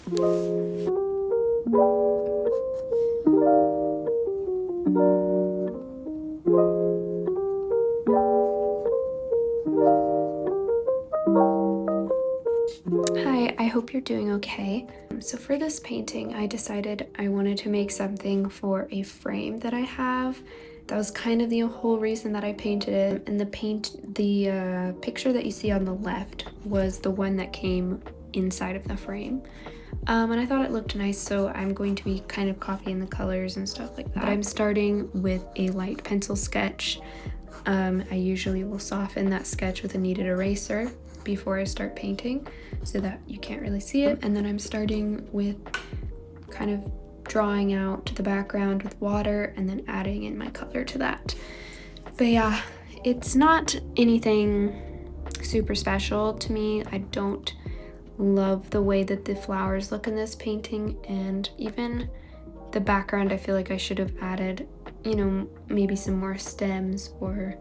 Hi, I hope you're doing okay. So for this painting, I decided I wanted to make something for a frame that I have. That was kind of the whole reason that I painted it. And the picture that you see on the left was the one that came inside of the frame. And I thought it looked nice, so I'm going to be kind of copying the colors and stuff like that. But I'm starting with a light pencil sketch. I usually will soften that sketch with a kneaded eraser before I start painting so that you can't really see it. And then I'm starting with kind of drawing out the background with water and then adding in my color to that. But yeah, it's not anything super special to me. I don't love the way that the flowers look in this painting, and even the background, I feel like I should have added, you know, maybe some more stems or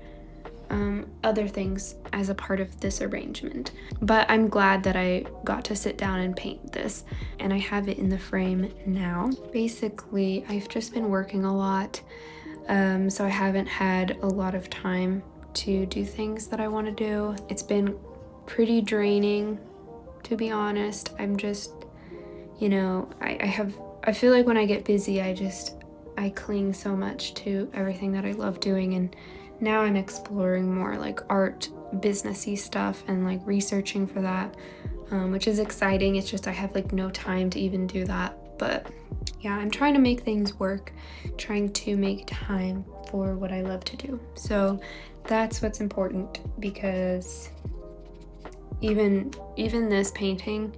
other things as a part of this arrangement. But I'm glad that I got to sit down and paint this, and I have it in the frame now. Basically, I've just been working a lot, so I haven't had a lot of time to do things that I want to do. It's been pretty draining, to be honest. I'm just, you know, I feel like when I get busy, I cling so much to everything that I love doing, and now I'm exploring more like art, businessy stuff, and like researching for that, which is exciting. It's just I have like no time to even do that. But yeah, I'm trying to make things work, trying to make time for what I love to do. So that's what's important, because even this painting,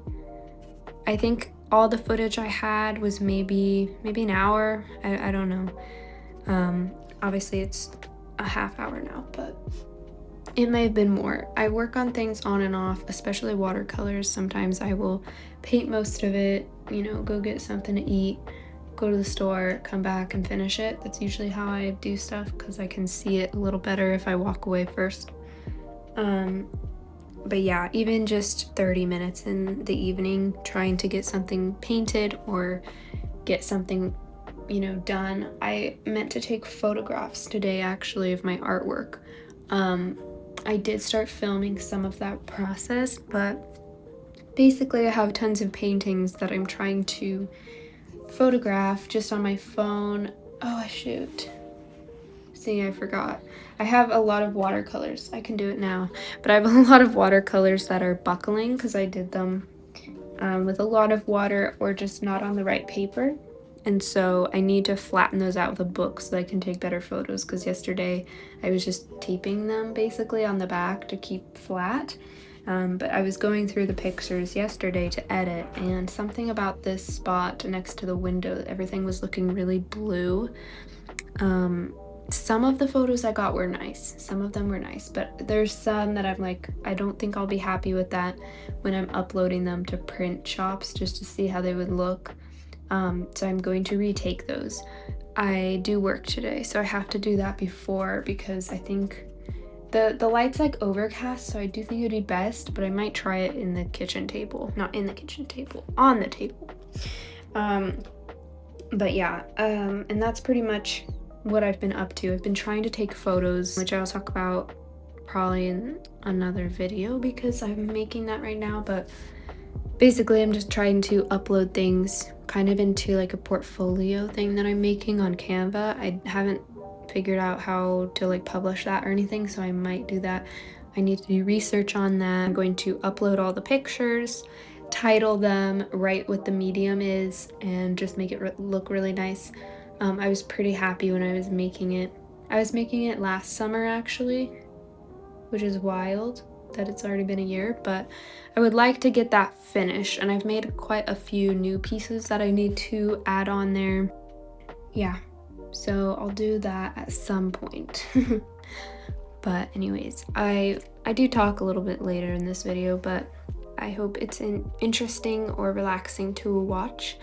I think all the footage I had was maybe an hour. I don't know. Obviously it's a half hour now, but it may have been more. I work on things on and off, especially watercolors. Sometimes I will paint most of it, you know, go get something to eat, go to the store, come back and finish it. That's usually how I do stuff, because I can see it a little better if I walk away first. But yeah, even just 30 minutes in the evening trying to get something painted or get something, you know, done. I meant to take photographs today actually of my artwork. I did start filming some of that process, but basically I have tons of paintings that I'm trying to photograph just on my phone. Oh shoot. See, I forgot. I have a lot of watercolors. I can do it now. But I have a lot of watercolors that are buckling because I did them with a lot of water or just not on the right paper. And so I need to flatten those out with a book so that I can take better photos, because yesterday I was just taping them basically on the back to keep flat. But I was going through the pictures yesterday to edit, and something about this spot next to the window, everything was looking really blue. Some of the photos I got were nice. Some of them were nice, but there's some that I'm like, I don't think I'll be happy with that when I'm uploading them to print shops just to see how they would look. So I'm going to retake those. I do work today, so I have to do that before, because I think the light's like overcast, so I do think it'd be best, but I might try it in the kitchen table. Not in the kitchen table, on the table. But yeah, and that's pretty much what I've been up to. I've been trying to take photos, which I'll talk about probably in another video because I'm making that right now, but basically I'm just trying to upload things kind of into like a portfolio thing that I'm making on Canva. I haven't figured out how to like publish that or anything, so I might do that. I need to do research on that. I'm going to upload all the pictures, title them, write what the medium is, and just make it look really nice. I was pretty happy when I was making it. I was making it last summer actually, which is wild that it's already been a year, but I would like to get that finished, and I've made quite a few new pieces that I need to add on there. Yeah, so I'll do that at some point. But anyways, I do talk a little bit later in this video, but I hope it's interesting or relaxing to watch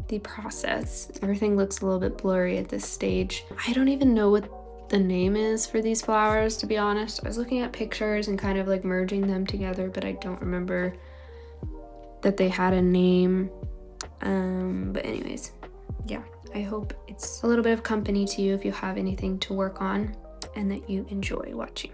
the process. Everything looks a little bit blurry at this stage. I don't even know what the name is for these flowers, to be honest. I was looking at pictures and kind of like merging them together, but I don't remember that they had a name. But anyways, yeah, I hope it's a little bit of company to you if you have anything to work on and that you enjoy watching.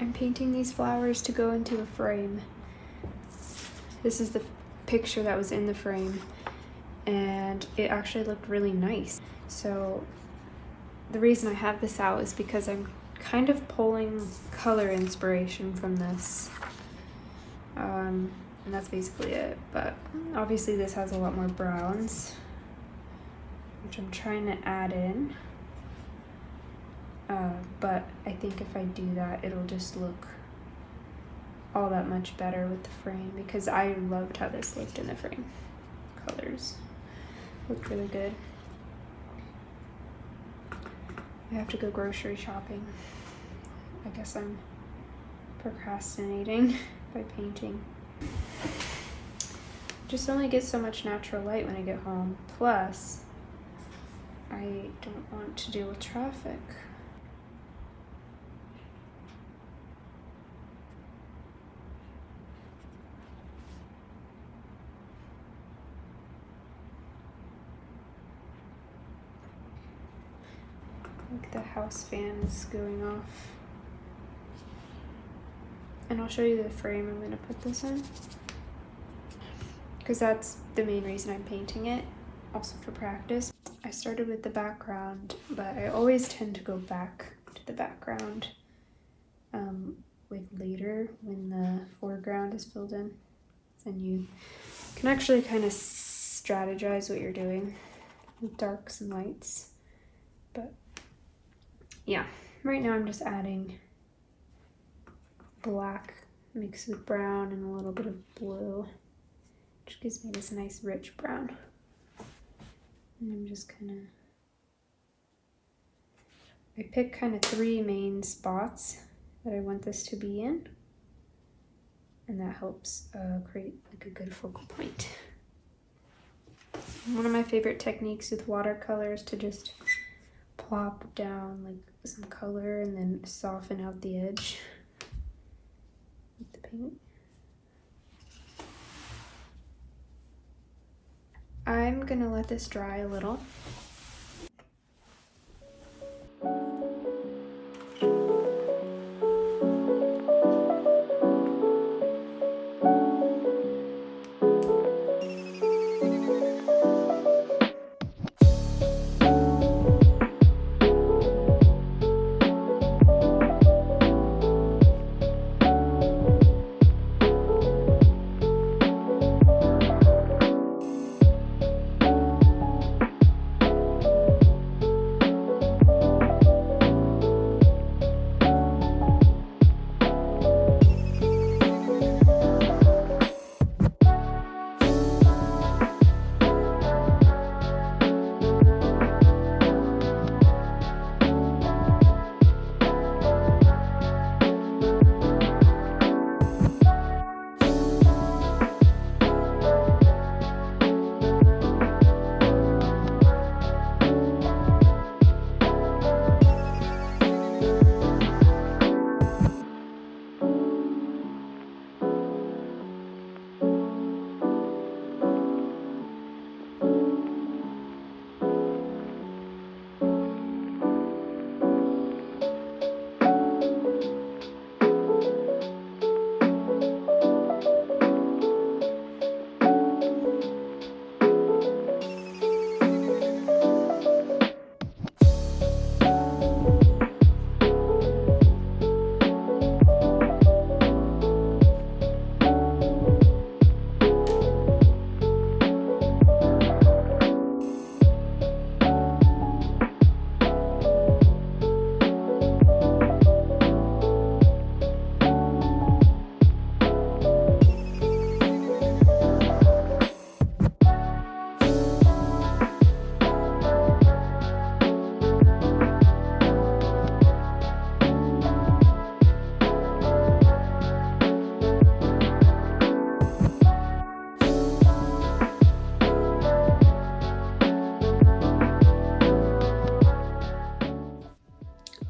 I'm painting these flowers to go into a frame. This is the picture that was in the frame, and it actually looked really nice. So the reason I have this out is because I'm kind of pulling color inspiration from this. And that's basically it. But obviously this has a lot more browns, which I'm trying to add in. But I think if I do that, it'll just look all that much better with the frame, because I loved how this looked in the frame. Colors looked really good. I have to go grocery shopping. I guess I'm procrastinating by painting. Just only get so much natural light when I get home. Plus, I don't want to deal with traffic. Like the house fan is going off. And I'll show you the frame I'm gonna put this in, because that's the main reason I'm painting it, also for practice. I started with the background, but I always tend to go back to the background with later when the foreground this filled in. And you can actually kind of strategize what you're doing with darks and lights. But yeah, right now I'm just adding black mixed with brown and a little bit of blue, which gives me this nice rich brown. And I'm just I pick kind of 3 main spots that I want this to be in. And that helps create like a good focal point. One of my favorite techniques with watercolor is to just plop down like some color and then soften out the edge with the paint. I'm gonna let this dry a little.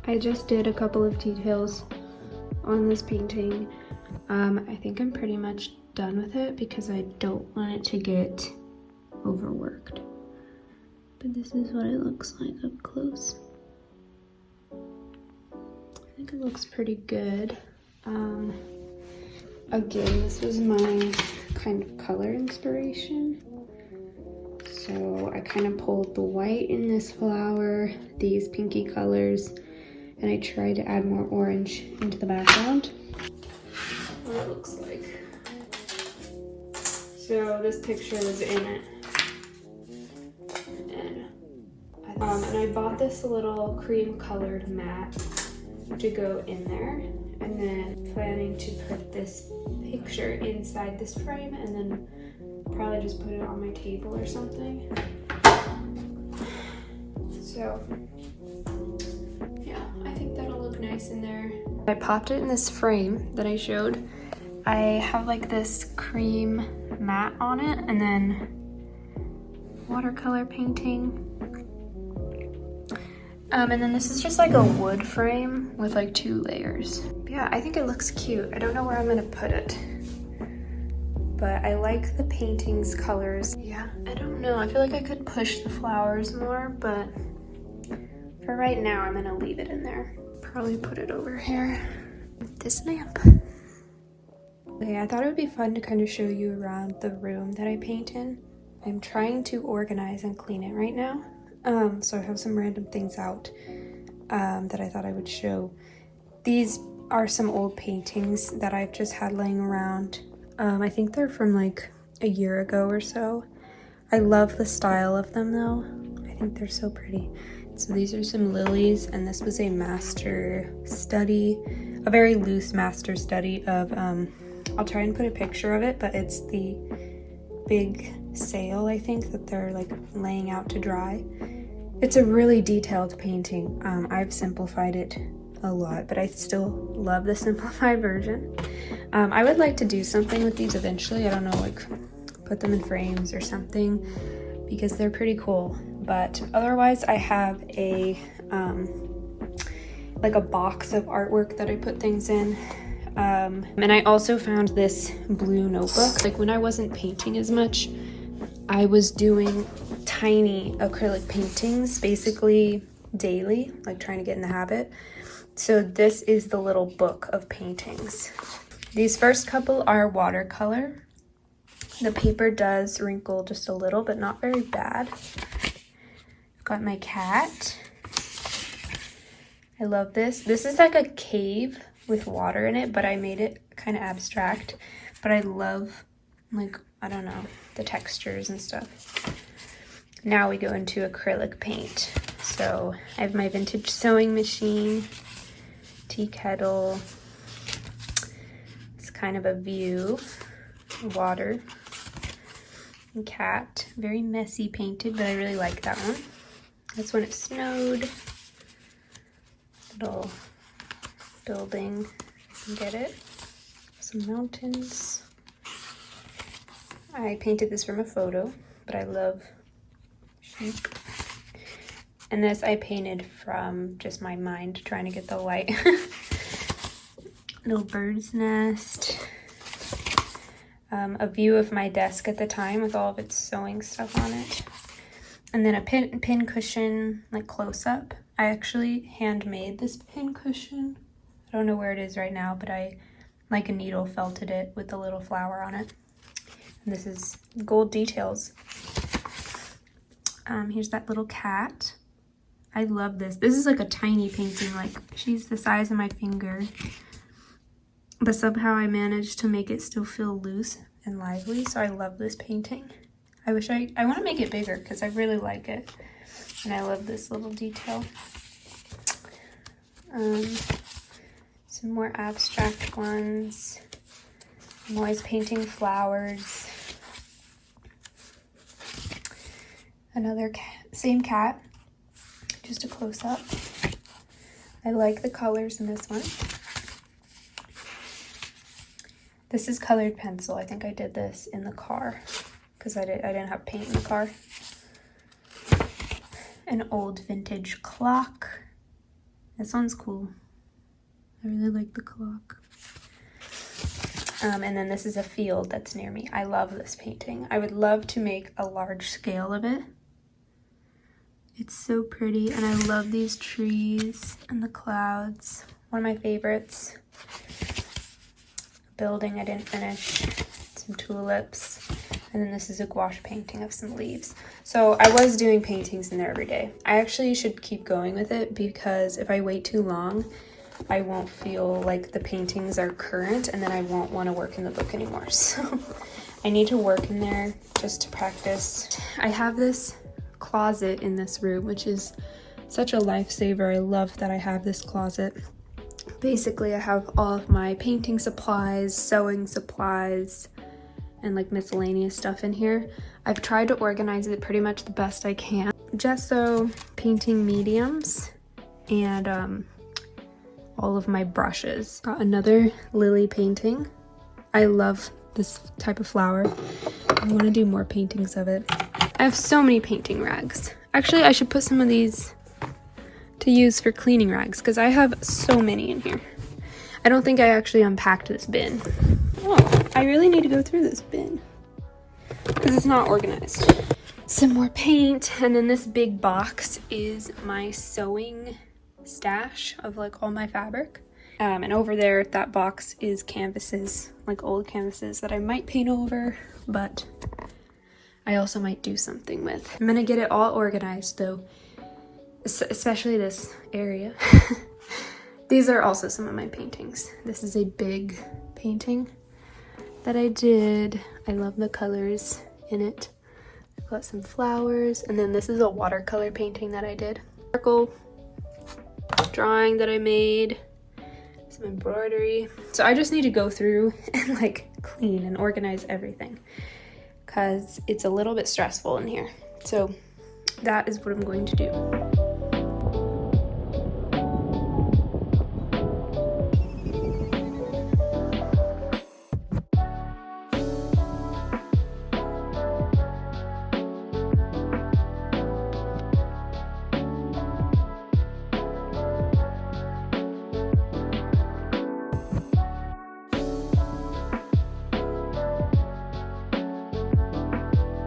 I just did a couple of details on this painting. I think I'm pretty much done with it because I don't want it to get overworked. But this is what it looks like up close. I think it looks pretty good. Again, this was my kind of color inspiration. So I kind of pulled the white in this flower, these pinky colors, and I tried to add more orange into the background. What it looks like. So this picture was in it. And I bought this little cream colored mat to go in there, and then planning to put this picture inside this frame and then probably just put it on my table or something. So yeah, I think that'll look nice in there. I popped it in this frame that I showed. I have like this cream mat on it and then watercolor painting. And then this is just like a wood frame with like 2 layers. Yeah, I think it looks cute. I don't know where I'm gonna put it, but I like the painting's colors. Yeah, I don't know. I feel like I could push the flowers more, but for right now, I'm gonna leave it in there. Probably put it over here with this lamp. Okay, I thought it would be fun to kind of show you around the room that I paint in. I'm trying to organize and clean it right now. So I have some random things out that I thought I would show. These are some old paintings that I've just had laying around. I think they're from like a year ago or so. I love the style of them though. I think they're so pretty. So these are some lilies, and this was a master study, a very loose master study of, I'll try and put a picture of it, but it's the big sail, I think, that they're like laying out to dry. It's a really detailed painting. I've simplified it a lot, but I still love the simplified version. I would like to do something with these eventually. I don't know, like put them in frames or something, because they're pretty cool. But otherwise I have a like a box of artwork that I put things in. And I also found this blue notebook. Like when I wasn't painting as much, I was doing tiny acrylic paintings basically daily, like trying to get in the habit. So this is the little book of paintings. These first couple are watercolor. The paper does wrinkle just a little, but not very bad. I've got my cat. I love this. This is like a cave with water in it, but I made it kind of abstract. But I love, like, I don't know, the textures and stuff. Now we go into acrylic paint. So I have my vintage sewing machine, tea kettle. It's kind of a view, water, and cat. Very messy painted, but I really like that one. That's when it snowed. Little building, you can get it. Some mountains. I painted this from a photo, but I love sheep. And this I painted from just my mind trying to get the light. Little bird's nest. A view of my desk at the time with all of its sewing stuff on it. And then a pin cushion, like close up. I actually handmade this pin cushion. I don't know where it is right now, but I, like a needle, felted it with a little flower on it. And this is gold details. Here's that little cat. I love this. This is like a tiny painting, like she's the size of my finger. But somehow I managed to make it still feel loose and lively, so I love this painting. I want to make it bigger because I really like it. And I love this little detail. Some more abstract ones. I'm always painting flowers. Another cat, same cat, just a close-up. I like the colors in this one. This is colored pencil. I think I did this in the car because I didn't have paint in the car. An old vintage clock. This one's cool. I really like the clock. And then this is a field that's near me. I love this painting. I would love to make a large scale of it. It's so pretty, and I love these trees and the clouds. One of my favorites. A building I didn't finish. Some tulips. And then this is a gouache painting of some leaves. So I was doing paintings in there every day. I actually should keep going with it because if I wait too long, I won't feel like the paintings are current, and then I won't want to work in the book anymore. So I need to work in there just to practice. I have this closet in this room, which is such a lifesaver. I love that I have this closet. Basically, I have all of my painting supplies, sewing supplies, and like miscellaneous stuff in here. I've tried to organize it pretty much the best I can. Gesso, painting mediums, and all of my brushes. Got another lily painting. I love this type of flower. I want to do more paintings of it. I have so many painting rags. Actually, I should put some of these to use for cleaning rags because I have so many in here. I don't think I actually unpacked this bin. Oh, I really need to go through this bin because it's not organized. Some more paint, and then this big box is my sewing stash of like all my fabric. And over there, that box is canvases, like old canvases that I might paint over, but I also might do something with. I'm gonna get it all organized though, especially this area. These are also some of my paintings. This is a big painting. that I did. I love the colors in it. I've got some flowers, and then this is a watercolor painting that I did. Circle drawing that I made, some embroidery. So I just need to go through and like clean and organize everything because it's a little bit stressful in here. So that is what I'm going to do.